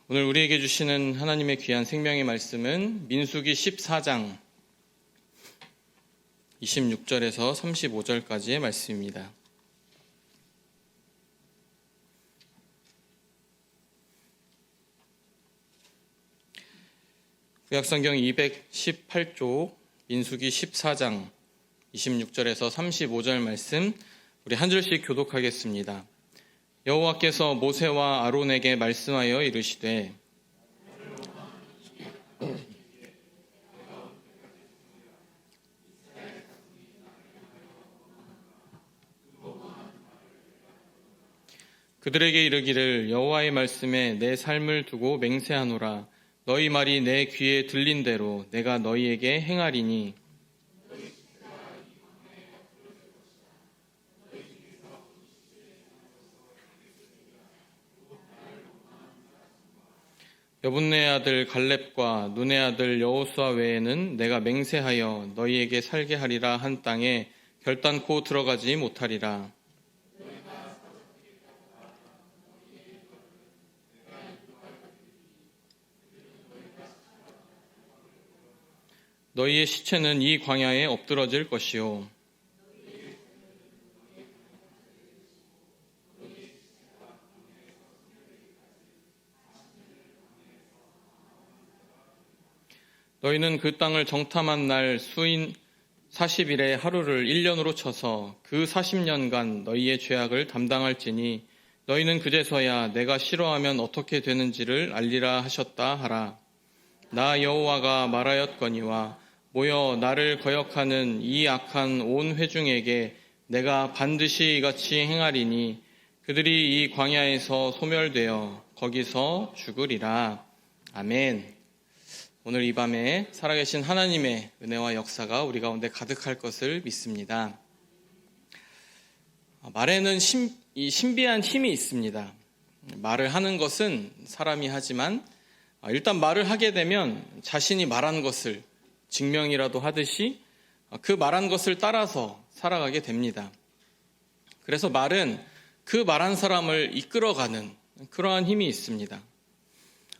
오늘 우리에게 주시는 하나님의 귀한 생명의 말씀은 민수기 14장 26절에서 35절까지의 말씀입니다. 구약성경 218쪽 민수기 14장 26절에서 35절 말씀 우리 한 절씩 교독하겠습니다. 여호와께서 모세와 아론에게 말씀하여 이르시되 그들에게 이르기를 여호와의 말씀에 내 삶을 두고 맹세하노라. 너희 말이 내 귀에 들린 대로 내가 너희에게 행하리니 여분네 아들 갈렙과 눈의 아들 여호수아 외에는 내가 맹세하여 너희에게 살게 하리라 한 땅에 결단코 들어가지 못하리라. 너희의 시체는 이 광야에 엎드러질 것이요 너희는 그 땅을 정탐한 날 수인 40일의 하루를 1년으로 쳐서 그 40년간 너희의 죄악을 담당할지니 너희는 그제서야 내가 싫어하면 어떻게 되는지를 알리라 하셨다 하라. 나 여호와가 말하였거니와 모여 나를 거역하는 이 악한 온 회중에게 내가 반드시 이같이 행하리니 그들이 이 광야에서 소멸되어 거기서 죽으리라. 아멘. 오늘 이 밤에 살아계신 하나님의 은혜와 역사가 우리 가운데 가득할 것을 믿습니다. 말에는 신비한 힘이 있습니다. 말을 하는 것은 사람이 하지만 일단 말을 하게 되면 자신이 말한 것을 증명이라도 하듯이 그 말한 것을 따라서 살아가게 됩니다. 그래서 말은 그 말한 사람을 이끌어가는 그러한 힘이 있습니다.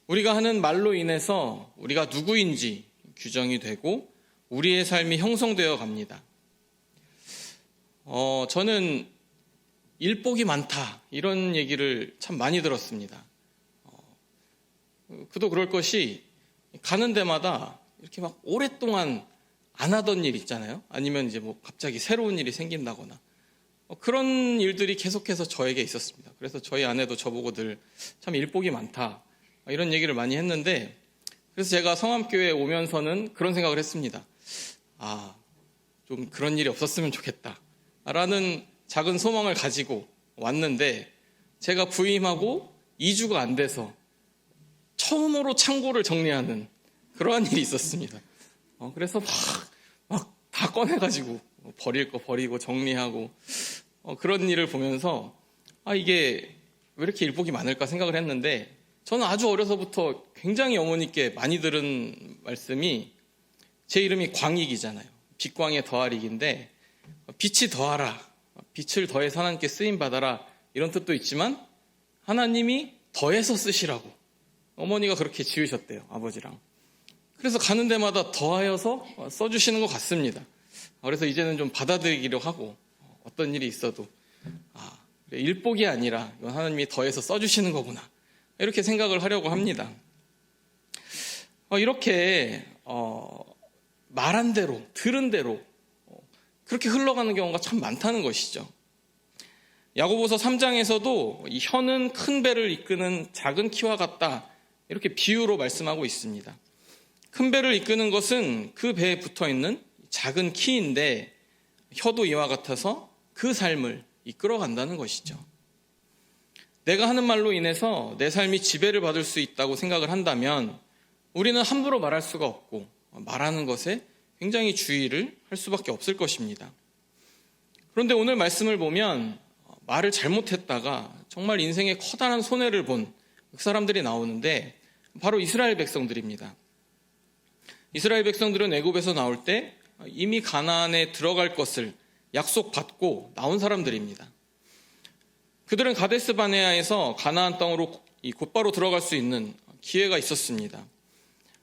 우리가 하는 말로 인해서 우리가 누구인지 규정이 되고 우리의 삶이 형성되어 갑니다. 저는 일복이 많다 이런 얘기를 참 많이 들었습니다. 그도 그럴 것이 가는 데마다 이렇게 막 오랫동안 안 하던 일 있잖아요. 아니면 이제 뭐 갑자기 새로운 일이 생긴다거나 그런 일들이 계속해서 저에게 있었습니다. 그래서 저희 아내도 저보고 늘 참 일복이 많다 이런 얘기를 많이 했는데, 그래서 제가 성암교회에 오면서는 그런 생각을 했습니다. 좀 그런 일이 없었으면 좋겠다 라는 작은 소망을 가지고 왔는데, 제가 부임하고 2주가 안 돼서 처음으로 창고를 정리하는 그러한 일이 있었습니다. 그래서 막 다 꺼내가지고 버릴 거 버리고 정리하고 그런 일을 보면서 이게 왜 이렇게 일복이 많을까 생각을 했는데, 저는 아주 어려서부터 굉장히 어머니께 많이 들은 말씀이, 제 이름이 광익이잖아요. 빛광의 더하릭인데 빛이 더하라, 빛을 더해서 하나님께 쓰임받아라 이런 뜻도 있지만 하나님이 더해서 쓰시라고 어머니가 그렇게 지으셨대요, 아버지랑. 그래서 가는 데마다 더하여서 써주시는 것 같습니다. 그래서 이제는 좀 받아들이기로 하고, 어떤 일이 있어도 일복이 아니라 이건 하나님이 더해서 써주시는 거구나 이렇게 생각을 하려고 합니다. 이렇게 말한 대로, 들은 대로 그렇게 흘러가는 경우가 참 많다는 것이죠. 야고보서 3장에서도 이 혀는 큰 배를 이끄는 작은 키와 같다 이렇게 비유로 말씀하고 있습니다. 큰 배를 이끄는 것은 그 배에 붙어있는 작은 키인데, 혀도 이와 같아서 그 삶을 이끌어간다는 것이죠. 내가 하는 말로 인해서 내 삶이 지배를 받을 수 있다고 생각을 한다면 우리는 함부로 말할 수가 없고 말하는 것에 굉장히 주의를 할 수밖에 없을 것입니다. 그런데 오늘 말씀을 보면 말을 잘못했다가 정말 인생에 커다란 손해를 본 그 사람들이 나오는데, 바로 이스라엘 백성들입니다. 이스라엘 백성들은 애굽에서 나올 때 이미 가나안에 들어갈 것을 약속받고 나온 사람들입니다. 그들은 가데스 바네아에서 가나안 땅으로 곧바로 들어갈 수 있는 기회가 있었습니다.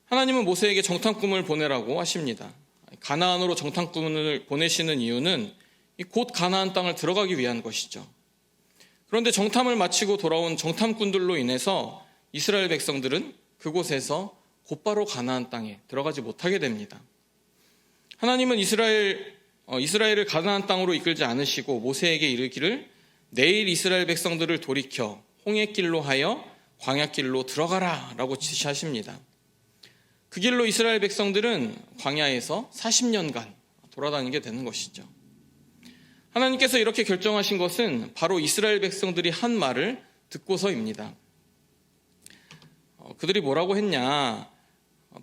하나님은 모세에게 정탐꾼을 보내라고 하십니다. 가나안으로 정탐꾼을 보내시는 이유는 곧 가나안 땅을 들어가기 위한 것이죠. 그런데 정탐을 마치고 돌아온 정탐꾼들로 인해서 이스라엘 백성들은 그곳에서 곧바로 가나안 땅에 들어가지 못하게 됩니다. 하나님은 이스라엘을 가나안 땅으로 이끌지 않으시고 모세에게 이르기를 내일 이스라엘 백성들을 돌이켜 홍해길로 하여 광야길로 들어가라 라고 지시하십니다. 그 길로 이스라엘 백성들은 광야에서 40년간 돌아다니게 되는 것이죠. 하나님께서 이렇게 결정하신 것은 바로 이스라엘 백성들이 한 말을 듣고서입니다. 그들이 뭐라고 했냐?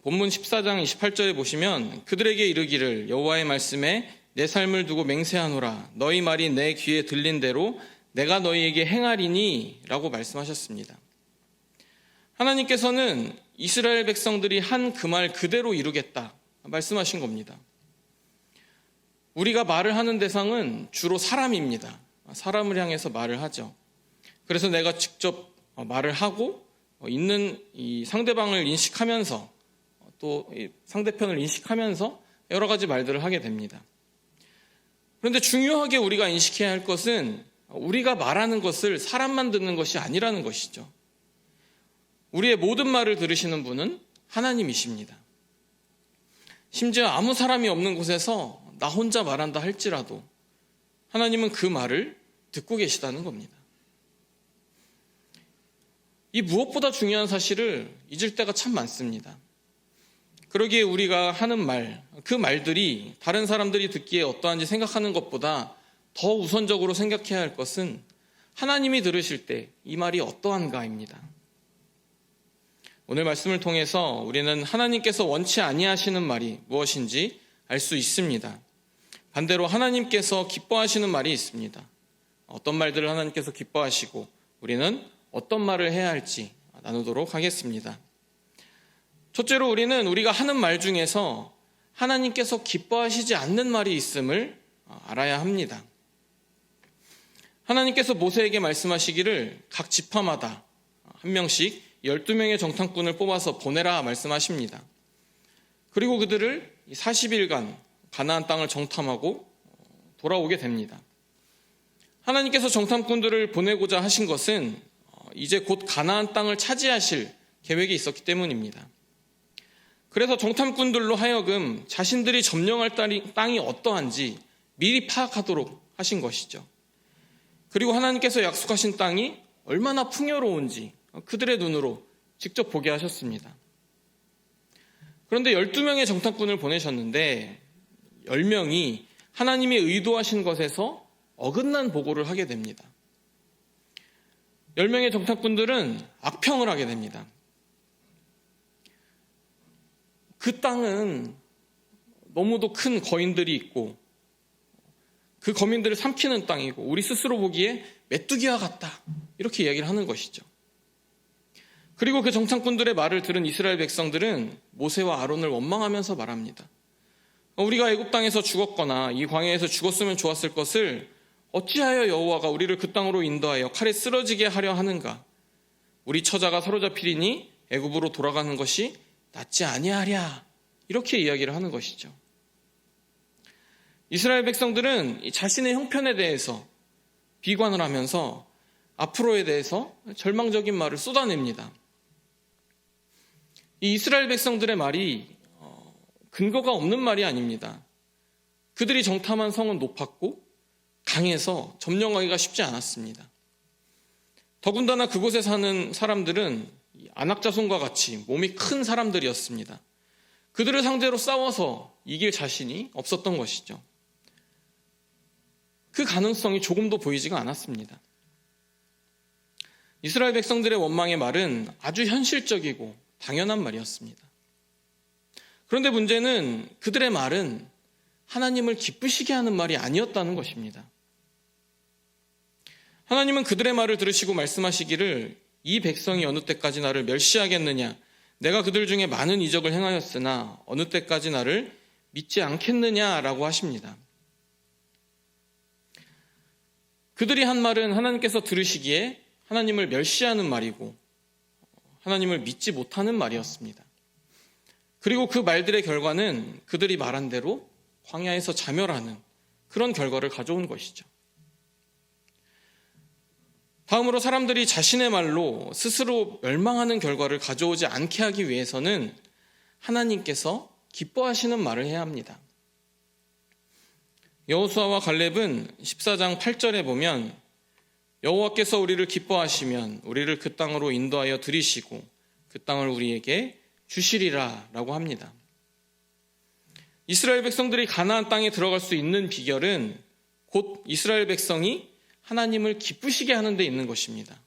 본문 14장 28절에 보시면 그들에게 이르기를 여호와의 말씀에 내 삶을 두고 맹세하노라 너희 말이 내 귀에 들린 대로 내가 너희에게 행하리니 라고 말씀하셨습니다. 하나님께서는 이스라엘 백성들이 한 그 말 그대로 이루겠다 말씀하신 겁니다. 우리가 말을 하는 대상은 주로 사람입니다. 사람을 향해서 말을 하죠. 그래서 내가 직접 말을 하고 있는 이 상대방을 인식하면서 또 상대편을 인식하면서 여러 가지 말들을 하게 됩니다. 그런데 중요하게 우리가 인식해야 할 것은 우리가 말하는 것을 사람만 듣는 것이 아니라는 것이죠. 우리의 모든 말을 들으시는 분은 하나님이십니다. 심지어 아무 사람이 없는 곳에서 나 혼자 말한다 할지라도 하나님은 그 말을 듣고 계시다는 겁니다. 이 무엇보다 중요한 사실을 잊을 때가 참 많습니다. 그러기에 우리가 하는 말, 그 말들이 다른 사람들이 듣기에 어떠한지 생각하는 것보다 더 우선적으로 생각해야 할 것은 하나님이 들으실 때 이 말이 어떠한가입니다. 오늘 말씀을 통해서 우리는 하나님께서 원치 아니하시는 말이 무엇인지 알 수 있습니다. 반대로 하나님께서 기뻐하시는 말이 있습니다. 어떤 말들을 하나님께서 기뻐하시고 우리는 어떤 말을 해야 할지 나누도록 하겠습니다. 첫째로 우리는 우리가 하는 말 중에서 하나님께서 기뻐하시지 않는 말이 있음을 알아야 합니다. 하나님께서 모세에게 말씀하시기를 각 지파마다 한 명씩 12명의 정탐꾼을 뽑아서 보내라 말씀하십니다. 그리고 그들을 40일간 가나안 땅을 정탐하고 돌아오게 됩니다. 하나님께서 정탐꾼들을 보내고자 하신 것은 이제 곧 가나안 땅을 차지하실 계획이 있었기 때문입니다. 그래서 정탐꾼들로 하여금 자신들이 점령할 땅이 어떠한지 미리 파악하도록 하신 것이죠. 그리고 하나님께서 약속하신 땅이 얼마나 풍요로운지 그들의 눈으로 직접 보게 하셨습니다. 그런데 12명의 정탐꾼을 보내셨는데 10명이 하나님이 의도하신 것에서 어긋난 보고를 하게 됩니다. 10명의 정탐꾼들은 악평을 하게 됩니다. 그 땅은 너무도 큰 거인들이 있고 그 거민들을 삼키는 땅이고 우리 스스로 보기에 메뚜기와 같다 이렇게 이야기를 하는 것이죠. 그리고 그 정탐꾼들의 말을 들은 이스라엘 백성들은 모세와 아론을 원망하면서 말합니다. 우리가 애굽 땅에서 죽었거나 이 광야에서 죽었으면 좋았을 것을 어찌하여 여호와가 우리를 그 땅으로 인도하여 칼에 쓰러지게 하려 하는가? 우리 처자가 사로잡히리니 애굽으로 돌아가는 것이 낫지 아니하랴 이렇게 이야기를 하는 것이죠. 이스라엘 백성들은 자신의 형편에 대해서 비관을 하면서 앞으로에 대해서 절망적인 말을 쏟아냅니다. 이 이스라엘 백성들의 말이 근거가 없는 말이 아닙니다. 그들이 정탐한 성은 높았고 강해서 점령하기가 쉽지 않았습니다. 더군다나 그곳에 사는 사람들은 안악자손과 같이 몸이 큰 사람들이었습니다. 그들을 상대로 싸워서 이길 자신이 없었던 것이죠. 그 가능성이 조금도 보이지가 않았습니다. 이스라엘 백성들의 원망의 말은 아주 현실적이고 당연한 말이었습니다. 그런데 문제는 그들의 말은 하나님을 기쁘시게 하는 말이 아니었다는 것입니다. 하나님은 그들의 말을 들으시고 말씀하시기를 이 백성이 어느 때까지 나를 멸시하겠느냐? 내가 그들 중에 많은 이적을 행하였으나 어느 때까지 나를 믿지 않겠느냐라고 하십니다. 그들이 한 말은 하나님께서 들으시기에 하나님을 멸시하는 말이고 하나님을 믿지 못하는 말이었습니다. 그리고 그 말들의 결과는 그들이 말한 대로 광야에서 자멸하는 그런 결과를 가져온 것이죠. 다음으로 사람들이 자신의 말로 스스로 멸망하는 결과를 가져오지 않게 하기 위해서는 하나님께서 기뻐하시는 말을 해야 합니다. 여호수아와 갈렙은 14장 8절에 보면 여호와께서 우리를 기뻐하시면 우리를 그 땅으로 인도하여 들이시고 그 땅을 우리에게 주시리라 라고 합니다. 이스라엘 백성들이 가나안 땅에 들어갈 수 있는 비결은 곧 이스라엘 백성이 하나님을 기쁘시게 하는 데 있는 것입니다.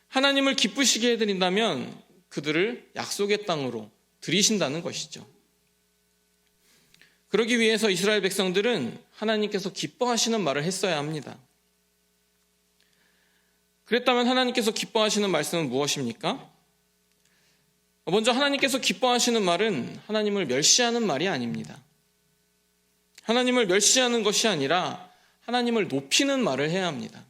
하나님을 기쁘시게 해드린다면 그들을 약속의 땅으로 들이신다는 것이죠. 그러기 위해서 이스라엘 백성들은 하나님께서 기뻐하시는 말을 했어야 합니다. 그랬다면 하나님께서 기뻐하시는 말씀은 무엇입니까? 먼저 하나님께서 기뻐하시는 말은 하나님을 멸시하는 말이 아닙니다. 하나님을 멸시하는 것이 아니라 하나님을 높이는 말을 해야 합니다.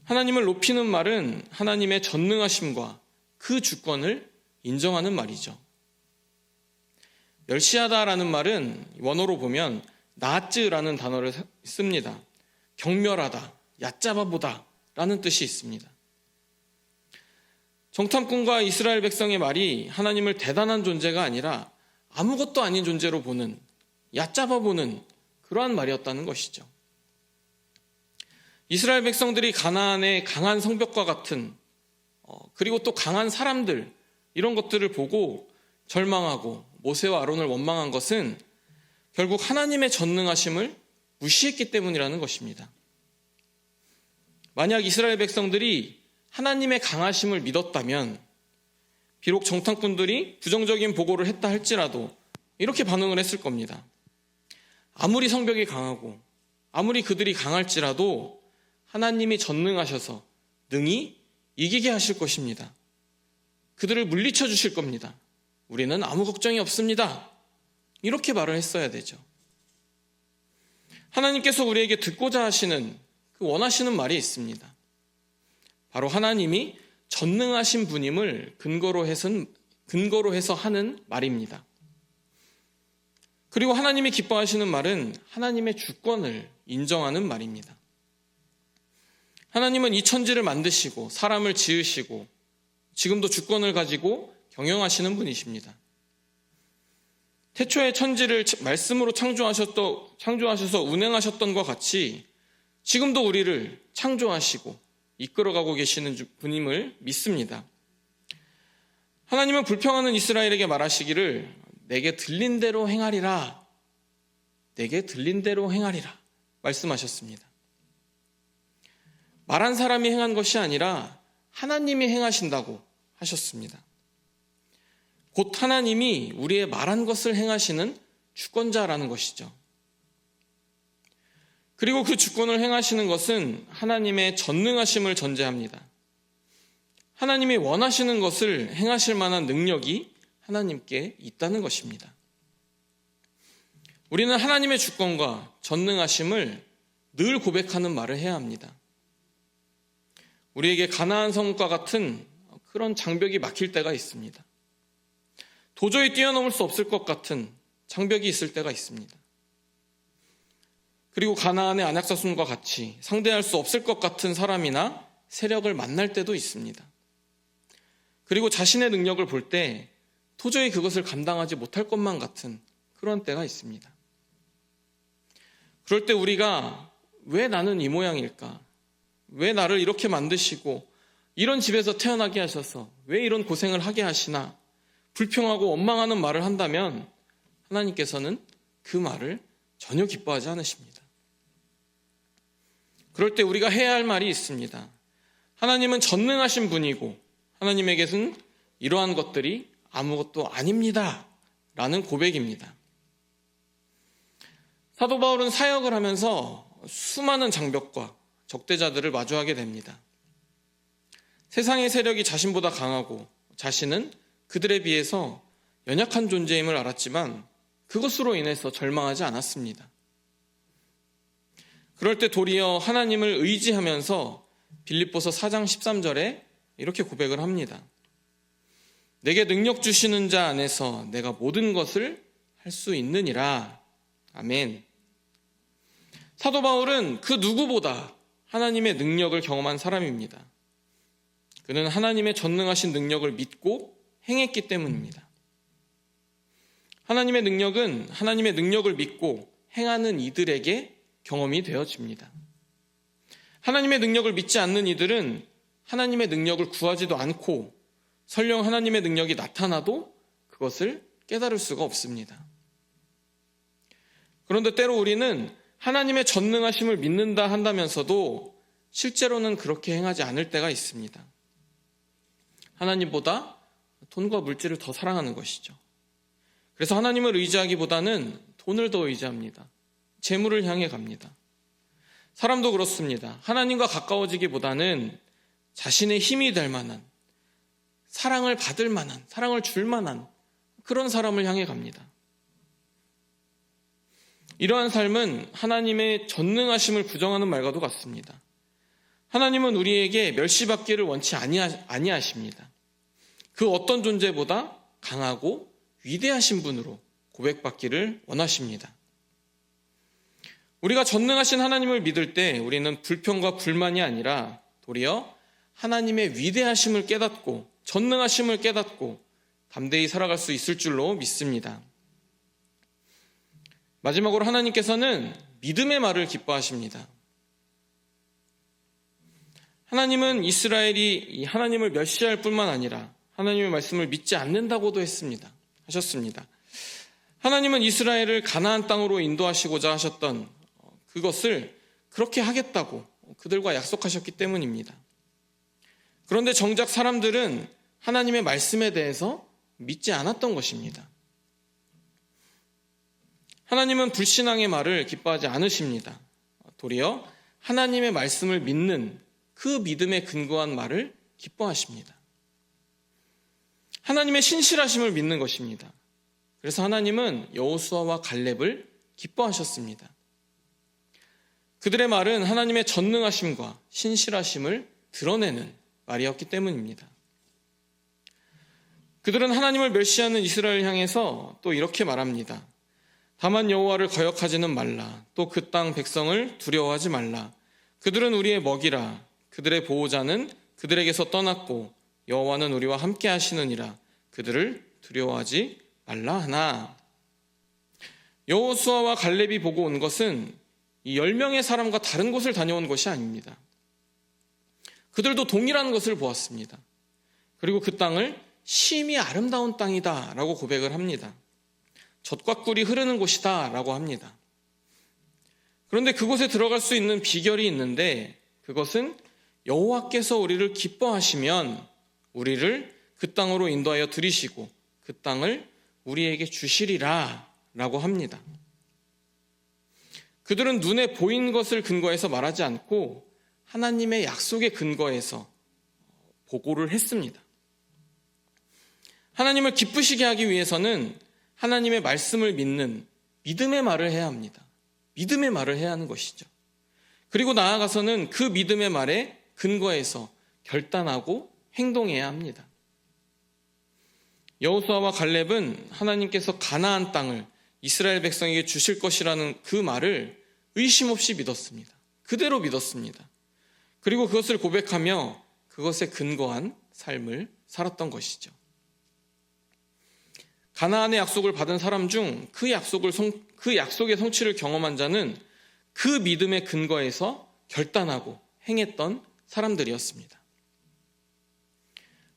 하나님을 높이는 말은 하나님의 전능하심과 그 주권을 인정하는 말이죠. 멸시하다라는 말은 원어로 보면 나쯔라는 단어를 씁니다. 경멸하다, 얕잡아보다 라는 뜻이 있습니다. 정탐꾼과 이스라엘 백성의 말이 하나님을 대단한 존재가 아니라 아무것도 아닌 존재로 보는, 얕잡아보는 그러한 말이었다는 것이죠. 이스라엘 백성들이 가나안의 강한 성벽과 같은 그리고 또 강한 사람들 이런 것들을 보고 절망하고 모세와 아론을 원망한 것은 결국 하나님의 전능하심을 무시했기 때문이라는 것입니다. 만약 이스라엘 백성들이 하나님의 강하심을 믿었다면 비록 정탐꾼들이 부정적인 보고를 했다 할지라도 이렇게 반응을 했을 겁니다. 아무리 성벽이 강하고 아무리 그들이 강할지라도 하나님이 전능하셔서 능히 이기게 하실 것입니다. 그들을 물리쳐 주실 겁니다. 우리는 아무 걱정이 없습니다. 이렇게 말을 했어야 되죠. 하나님께서 우리에게 듣고자 하시는 그 원하시는 말이 있습니다. 바로 하나님이 전능하신 분임을 근거로 해서 하는 말입니다. 그리고 하나님이 기뻐하시는 말은 하나님의 주권을 인정하는 말입니다. 하나님은 이 천지를 만드시고 사람을 지으시고 지금도 주권을 가지고 경영하시는 분이십니다. 태초에 천지를 말씀으로 창조하셔서 운행하셨던 것 같이 지금도 우리를 창조하시고 이끌어가고 계시는 분임을 믿습니다. 하나님은 불평하는 이스라엘에게 말하시기를 내게 들린 대로 행하리라. 내게 들린 대로 행하리라 말씀하셨습니다. 말한 사람이 행한 것이 아니라 하나님이 행하신다고 하셨습니다. 곧 하나님이 우리의 말한 것을 행하시는 주권자라는 것이죠. 그리고 그 주권을 행하시는 것은 하나님의 전능하심을 전제합니다. 하나님이 원하시는 것을 행하실 만한 능력이 하나님께 있다는 것입니다. 우리는 하나님의 주권과 전능하심을 늘 고백하는 말을 해야 합니다. 우리에게 가나안 성과 같은 그런 장벽이 막힐 때가 있습니다. 도저히 뛰어넘을 수 없을 것 같은 장벽이 있을 때가 있습니다. 그리고 가나안의 안약사순과 같이 상대할 수 없을 것 같은 사람이나 세력을 만날 때도 있습니다. 그리고 자신의 능력을 볼 때 도저히 그것을 감당하지 못할 것만 같은 그런 때가 있습니다. 그럴 때 우리가 왜 나는 이 모양일까? 왜 나를 이렇게 만드시고 이런 집에서 태어나게 하셔서 왜 이런 고생을 하게 하시나? 불평하고 원망하는 말을 한다면 하나님께서는 그 말을 전혀 기뻐하지 않으십니다. 그럴 때 우리가 해야 할 말이 있습니다. 하나님은 전능하신 분이고 하나님에게는 이러한 것들이 아무것도 아닙니다. 라는 고백입니다. 사도 바울은 사역을 하면서 수많은 장벽과 적대자들을 마주하게 됩니다. 세상의 세력이 자신보다 강하고 자신은 그들에 비해서 연약한 존재임을 알았지만 그것으로 인해서 절망하지 않았습니다. 그럴 때 도리어 하나님을 의지하면서 빌립보서 4장 13절에 이렇게 고백을 합니다. 내게 능력 주시는 자 안에서 내가 모든 것을 할 수 있느니라. 아멘. 사도 바울은 그 누구보다 하나님의 능력을 경험한 사람입니다. 그는 하나님의 전능하신 능력을 믿고 행했기 때문입니다. 하나님의 능력은 하나님의 능력을 믿고 행하는 이들에게 경험이 되어집니다. 하나님의 능력을 믿지 않는 이들은 하나님의 능력을 구하지도 않고 설령 하나님의 능력이 나타나도 그것을 깨달을 수가 없습니다. 그런데 때로 우리는 하나님의 전능하심을 믿는다 한다면서도 실제로는 그렇게 행하지 않을 때가 있습니다. 하나님보다 돈과 물질을 더 사랑하는 것이죠. 그래서 하나님을 의지하기보다는 돈을 더 의지합니다. 재물을 향해 갑니다. 사람도 그렇습니다. 하나님과 가까워지기보다는 자신의 힘이 될 만한, 사랑을 받을 만한, 사랑을 줄 만한 그런 사람을 향해 갑니다. 이러한 삶은 하나님의 전능하심을 부정하는 말과도 같습니다. 하나님은 우리에게 멸시받기를 원치 아니하십니다. 그 어떤 존재보다 강하고 위대하신 분으로 고백받기를 원하십니다. 우리가 전능하신 하나님을 믿을 때 우리는 불평과 불만이 아니라 도리어 하나님의 위대하심을 깨닫고 전능하심을 깨닫고 담대히 살아갈 수 있을 줄로 믿습니다. 마지막으로 하나님께서는 믿음의 말을 기뻐하십니다. 하나님은 이스라엘이 하나님을 멸시할 뿐만 아니라 하나님의 말씀을 믿지 않는다고도 하셨습니다. 하나님은 이스라엘을 가나안 땅으로 인도하시고자 하셨던 그것을 그렇게 하겠다고 그들과 약속하셨기 때문입니다. 그런데 정작 사람들은 하나님의 말씀에 대해서 믿지 않았던 것입니다. 하나님은 불신앙의 말을 기뻐하지 않으십니다. 도리어 하나님의 말씀을 믿는 그 믿음에 근거한 말을 기뻐하십니다. 하나님의 신실하심을 믿는 것입니다. 그래서 하나님은 여호수아와 갈렙을 기뻐하셨습니다. 그들의 말은 하나님의 전능하심과 신실하심을 드러내는 말이었기 때문입니다. 그들은 하나님을 멸시하는 이스라엘을 향해서 또 이렇게 말합니다. 다만 여호와를 거역하지는 말라. 또 그 땅 백성을 두려워하지 말라. 그들은 우리의 먹이라. 그들의 보호자는 그들에게서 떠났고 여호와는 우리와 함께 하시느니라. 그들을 두려워하지 말라 하나. 여호수아와 갈렙이 보고 온 것은 이 10명의 사람과 다른 곳을 다녀온 것이 아닙니다. 그들도 동일한 것을 보았습니다. 그리고 그 땅을 심히 아름다운 땅이다 라고 고백을 합니다. 젖과 꿀이 흐르는 곳이다 라고 합니다. 그런데 그곳에 들어갈 수 있는 비결이 있는데 그것은 여호와께서 우리를 기뻐하시면 우리를 그 땅으로 인도하여 들이시고 그 땅을 우리에게 주시리라 라고 합니다. 그들은 눈에 보인 것을 근거해서 말하지 않고 하나님의 약속에 근거해서 보고를 했습니다. 하나님을 기쁘시게 하기 위해서는 하나님의 말씀을 믿는 믿음의 말을 해야 합니다. 믿음의 말을 해야 하는 것이죠. 그리고 나아가서는 그 믿음의 말에 근거해서 결단하고 행동해야 합니다. 여호수아와 갈렙은 하나님께서 가나안 땅을 이스라엘 백성에게 주실 것이라는 그 말을 의심 없이 믿었습니다. 그대로 믿었습니다. 그리고 그것을 고백하며 그것에 근거한 삶을 살았던 것이죠. 가나안의 약속을 받은 사람 중 그 약속의 성취를 경험한 자는 그 믿음에 근거해서 결단하고 행했던 사람들이었습니다.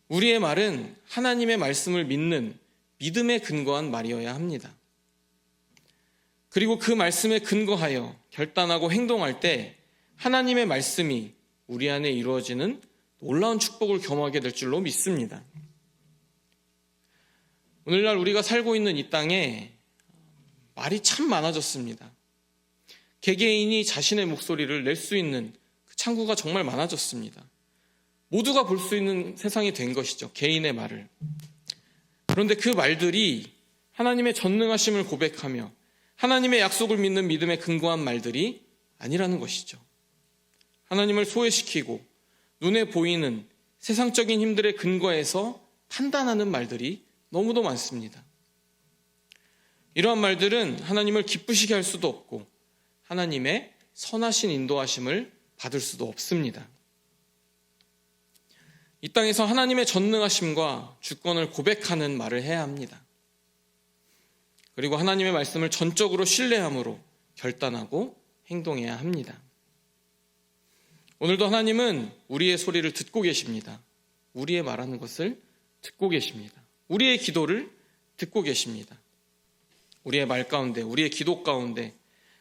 우리의 말은 하나님의 말씀을 믿는 믿음에 근거한 말이어야 합니다. 그리고 그 말씀에 근거하여 결단하고 행동할 때 하나님의 말씀이 우리 안에 이루어지는 놀라운 축복을 경험하게 될 줄로 믿습니다. 오늘날 우리가 살고 있는 이 땅에 말이 참 많아졌습니다. 개개인이 자신의 목소리를 낼 수 있는 그 창구가 정말 많아졌습니다. 모두가 볼 수 있는 세상이 된 것이죠. 개인의 말을. 그런데 그 말들이 하나님의 전능하심을 고백하며 하나님의 약속을 믿는 믿음에 근거한 말들이 아니라는 것이죠. 하나님을 소외시키고 눈에 보이는 세상적인 힘들의 근거에서 판단하는 말들이 너무도 많습니다. 이러한 말들은 하나님을 기쁘시게 할 수도 없고 하나님의 선하신 인도하심을 받을 수도 없습니다. 이 땅에서 하나님의 전능하심과 주권을 고백하는 말을 해야 합니다. 그리고 하나님의 말씀을 전적으로 신뢰함으로 결단하고 행동해야 합니다. 오늘도 하나님은 우리의 소리를 듣고 계십니다. 우리의 말하는 것을 듣고 계십니다. 우리의 기도를 듣고 계십니다. 우리의 말 가운데, 우리의 기도 가운데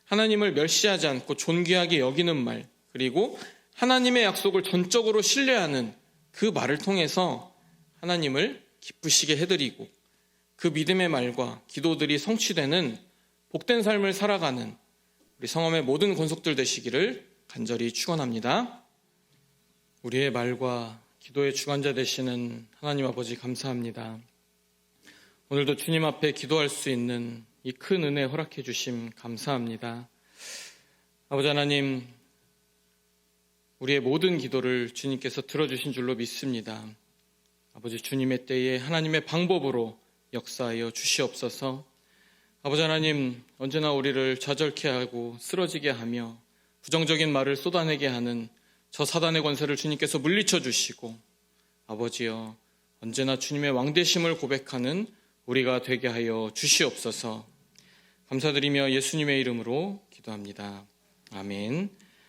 하나님을 멸시하지 않고 존귀하게 여기는 말, 그리고 하나님의 약속을 전적으로 신뢰하는 그 말을 통해서 하나님을 기쁘시게 해드리고 그 믿음의 말과 기도들이 성취되는 복된 삶을 살아가는 우리 성함의 모든 권속들 되시기를 간절히 축원합니다. 우리의 말과 기도의 주관자 되시는 하나님 아버지 감사합니다. 오늘도 주님 앞에 기도할 수 있는 이 큰 은혜 허락해 주심 감사합니다. 아버지 하나님, 우리의 모든 기도를 주님께서 들어주신 줄로 믿습니다. 아버지 주님의 때에 하나님의 방법으로 역사하여 주시옵소서. 아버지 하나님, 언제나 우리를 좌절케 하고 쓰러지게 하며 부정적인 말을 쏟아내게 하는 저 사단의 권세를 주님께서 물리쳐 주시고 아버지여, 언제나 주님의 왕되심을 고백하는 우리가 되게 하여 주시옵소서. 감사드리며 예수님의 이름으로 기도합니다. 아멘.